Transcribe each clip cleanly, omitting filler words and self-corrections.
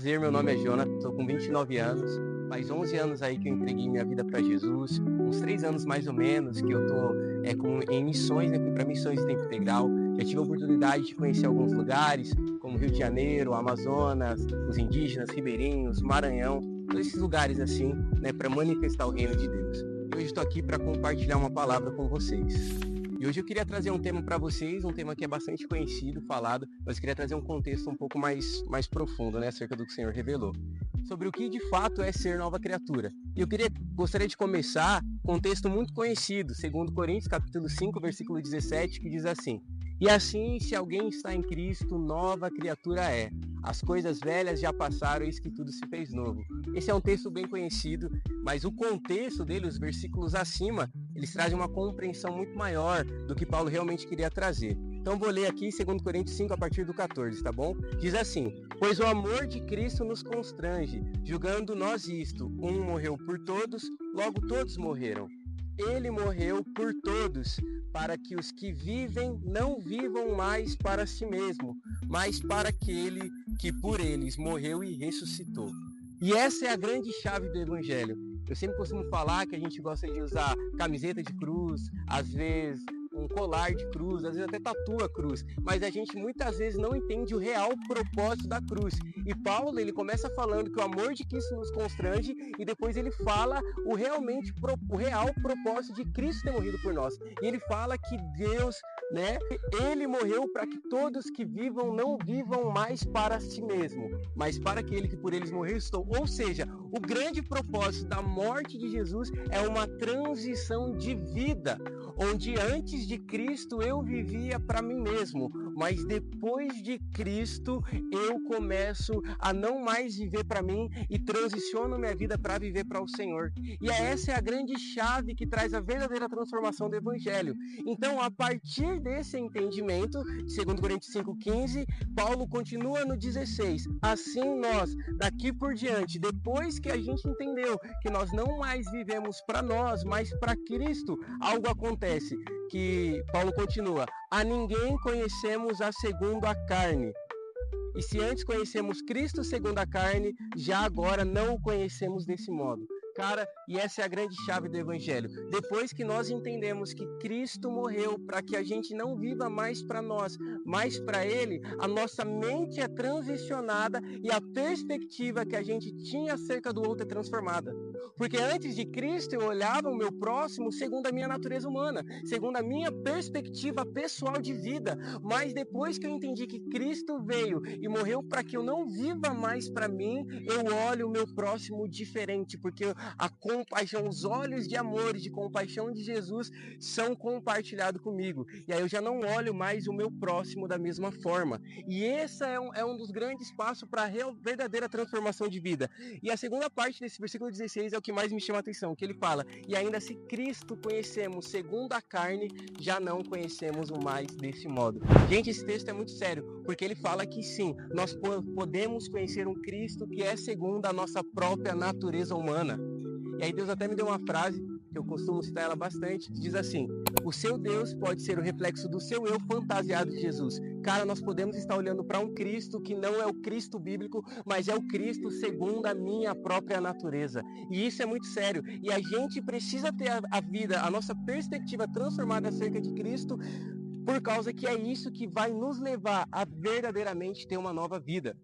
Prazer, meu nome é Jonathan, estou com 29 anos, faz 11 anos aí que eu entreguei minha vida para Jesus, uns 3 anos mais ou menos que eu estou em missões, fui para missões de tempo integral, já tive a oportunidade de conhecer alguns lugares, como Rio de Janeiro, Amazonas, os indígenas, ribeirinhos, Maranhão, todos esses lugares assim, para manifestar o reino de Deus. E hoje estou aqui para compartilhar uma palavra com vocês. E hoje eu queria trazer um tema para vocês, um tema que é bastante conhecido, falado, mas eu queria trazer um contexto um pouco mais profundo, acerca do que o Senhor revelou. Sobre o que de fato é ser nova criatura. E eu gostaria de começar com um texto muito conhecido, 2 Coríntios, capítulo 5, versículo 17, que diz assim: E assim, se alguém está em Cristo, nova criatura é. As coisas velhas já passaram, eis que tudo se fez novo. Esse é um texto bem conhecido, mas o contexto dele, os versículos acima, eles trazem uma compreensão muito maior do que Paulo realmente queria trazer. Então vou ler aqui 2 Coríntios 5 a partir do 14, tá bom? Diz assim: Pois o amor de Cristo nos constrange, julgando nós isto, um morreu por todos, logo todos morreram. Ele morreu por todos, para que os que vivem não vivam mais para si mesmo, mas para aquele que por eles morreu e ressuscitou. E essa é a grande chave do Evangelho. Eu sempre costumo falar que a gente gosta de usar camiseta de cruz, às vezes um colar de cruz, às vezes até tatua a cruz, mas a gente muitas vezes não entende o real propósito da cruz. E Paulo, ele começa falando que o amor de Cristo nos constrange, e depois ele fala o real propósito de Cristo ter morrido por nós. E ele fala que Deus, ele morreu para que todos que vivam não vivam mais para si mesmo, mas para aquele que por eles morreu estou. Ou seja, o grande propósito da morte de Jesus é uma transição de vida, onde antes de Cristo eu vivia para mim mesmo, mas depois de Cristo eu começo a não mais viver para mim e transiciono minha vida para viver para o Senhor. E essa é a grande chave que traz a verdadeira transformação do Evangelho. Então, a partir desse entendimento, 2 Coríntios 5,15, Paulo continua no 16. Assim nós, daqui por diante, depois que a gente entendeu que nós não mais vivemos para nós, mas para Cristo, algo acontece, que Paulo continua: a ninguém conhecemos a segundo a carne. E se antes conhecemos Cristo segundo a carne, já agora não o conhecemos desse modo. Cara, e essa é a grande chave do Evangelho. Depois que nós entendemos que Cristo morreu para que a gente não viva mais para nós, mas para Ele, a nossa mente é transicionada e a perspectiva que a gente tinha acerca do outro é transformada. Porque antes de Cristo eu olhava o meu próximo segundo a minha natureza humana, segundo a minha perspectiva pessoal de vida. Mas depois que eu entendi que Cristo veio e morreu para que eu não viva mais para mim, eu olho o meu próximo diferente, porque a compaixão, os olhos de amor e de compaixão de Jesus são compartilhados comigo. E aí eu já não olho mais o meu próximo da mesma forma. E esse é um dos grandes passos para a verdadeira transformação de vida. E a segunda parte desse versículo 16 é o que mais me chama a atenção, que ele fala: e ainda se Cristo conhecemos segundo a carne, já não conhecemos o mais desse modo. Gente, esse texto é muito sério, porque ele fala que sim, nós podemos conhecer um Cristo que é segundo a nossa própria natureza humana. E aí Deus até me deu uma frase, que eu costumo citar ela bastante, que diz assim: o seu Deus pode ser o reflexo do seu eu fantasiado de Jesus. Cara, nós podemos estar olhando para um Cristo que não é o Cristo bíblico, mas é o Cristo segundo a minha própria natureza. E isso é muito sério. E a gente precisa ter a vida, a nossa perspectiva transformada acerca de Cristo, por causa que é isso que vai nos levar a verdadeiramente ter uma nova vida.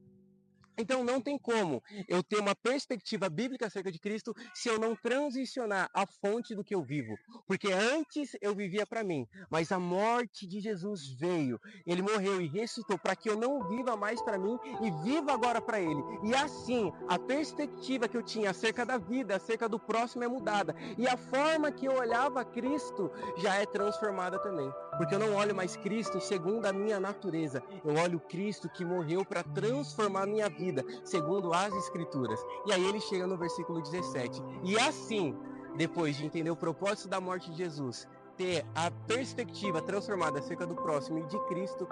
Então não tem como eu ter uma perspectiva bíblica acerca de Cristo se eu não transicionar a fonte do que eu vivo. Porque antes eu vivia para mim, mas a morte de Jesus veio. Ele morreu e ressuscitou para que eu não viva mais para mim e viva agora para Ele. E assim, a perspectiva que eu tinha acerca da vida, acerca do próximo é mudada. E a forma que eu olhava Cristo já é transformada também. Porque eu não olho mais Cristo segundo a minha natureza. Eu olho Cristo que morreu para transformar a minha vida, segundo as Escrituras. E aí ele chega no versículo 17. E assim, depois de entender o propósito da morte de Jesus, ter a perspectiva transformada acerca do próximo e de Cristo,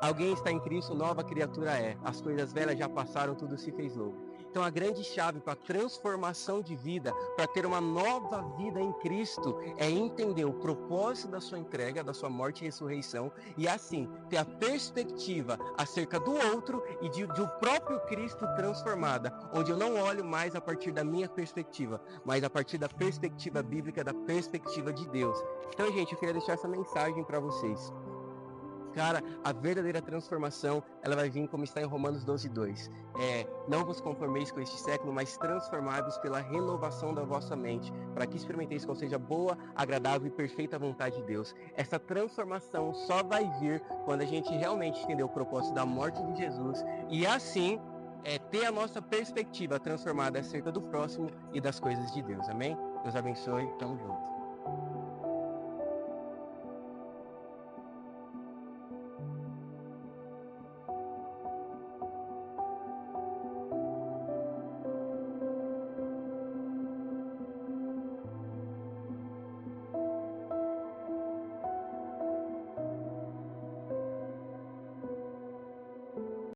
alguém está em Cristo, nova criatura é. As coisas velhas já passaram, tudo se fez novo. Então a grande chave para a transformação de vida, para ter uma nova vida em Cristo, é entender o propósito da sua entrega, da sua morte e ressurreição, e assim ter a perspectiva acerca do outro e de o próprio Cristo transformada, onde eu não olho mais a partir da minha perspectiva, mas a partir da perspectiva bíblica, da perspectiva de Deus. Então, gente, eu queria deixar essa mensagem para vocês. Cara, a verdadeira transformação, ela vai vir como está em Romanos 12:2. Não vos conformeis com este século, mas transformai-vos pela renovação da vossa mente, para que experimenteis qual seja boa, agradável e perfeita vontade de Deus. Essa transformação só vai vir quando a gente realmente entender o propósito da morte de Jesus e assim ter a nossa perspectiva transformada acerca do próximo e das coisas de Deus. Amém? Deus abençoe. Tamo junto.